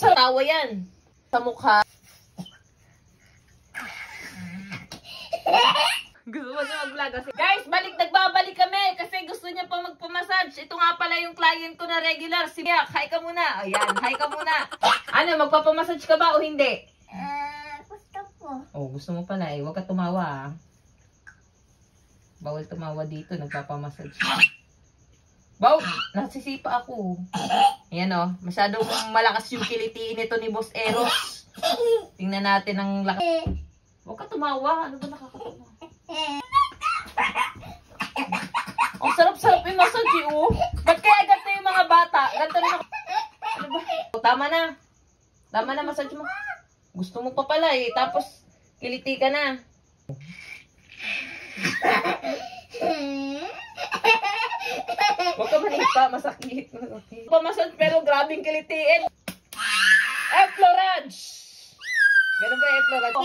Sarap-sarap. Tawa yan. Sa mukha. Gusto mo na mag-vlog. Guys, nagbabalik kami kasi gusto niya pa magpamassage. Ito nga pala yung client ko na regular. Si Mia, hi ka muna. Ayan, hi ka muna. Ano, magpapamassage ka ba o hindi? Gusto ko. Oh, gusto mo pala eh. Huwag ka tumawa. Bawal tumawa dito. Nagpapamassage. Wow, nasisipa ako. Ayan o, masyadong malakas yung kilitiin ito ni Boss Eros. Tingnan natin ang lakas. Huwag ka tumawa. Ano ba nakakatawa? Ang sarap-sarap yung massage eh, oh. Ba't kaya ganito yung mga bata? Ganito rin ako. Ano ba? Oh, tama na. Tama na massage mo. Gusto mo pa pala eh. Tapos, kiliti ka na. Huwag ka manipa. Masakit. Masakit. Pamassage pero grabing kilitiin. Efflorage! Ganun ba Efflorage?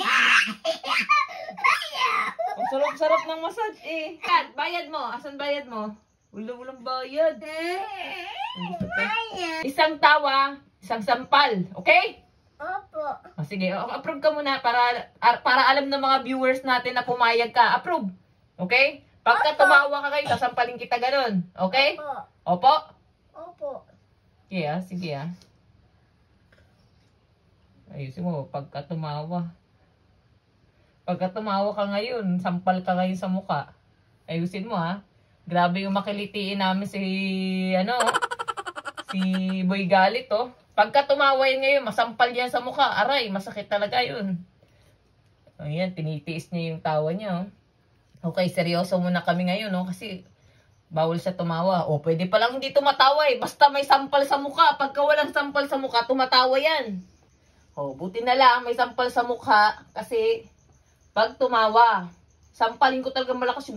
Ang sarap-sarap ng massage eh. Bayad mo. Asan bayad mo? Walang bayad. Isang tawa, isang sampal. Okay? Opo. O, sige, approve ka muna para alam ng mga viewers natin na pumayag ka. Approve. Okay? Pagka tumawa ka kayo, sasampalin kita ganun. Okay? Opo? Opo. Okay ah, sige ah. Ayusin mo, pagka tumawa. Pagka tumawa ka ngayon, sampal ka ngayon sa mukha. Ayusin mo ha. Grabe yung makilitiin namin si, si Boy Galit oh. Pagka tumawa yan ngayon, masampal yan sa mukha. Aray, masakit talaga yun. Ayan, tinitiis niya yung tawa niya oh. Okay, seryoso muna kami ngayon oh. Kasi bawal siya tumawa. O, pwede palang hindi tumatawa eh. Basta may sampal sa mukha. Pagka walang sampal sa mukha, tumatawa yan. O, buti na lang may sampal sa mukha. Kasi pag tumawa, sampalin ko talaga malakas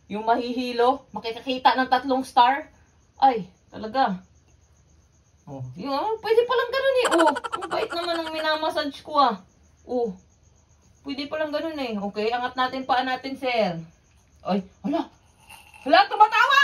yung mahihilo, makikita ng 3 star. Ay, talaga. Oh, yun, pwede palang ganun eh. Oh, ang bait naman ng minamassage ko ah. Oh, pwede palang ganun eh. Okay, angat natin paa natin, sir. Ay, hala, tumatawa!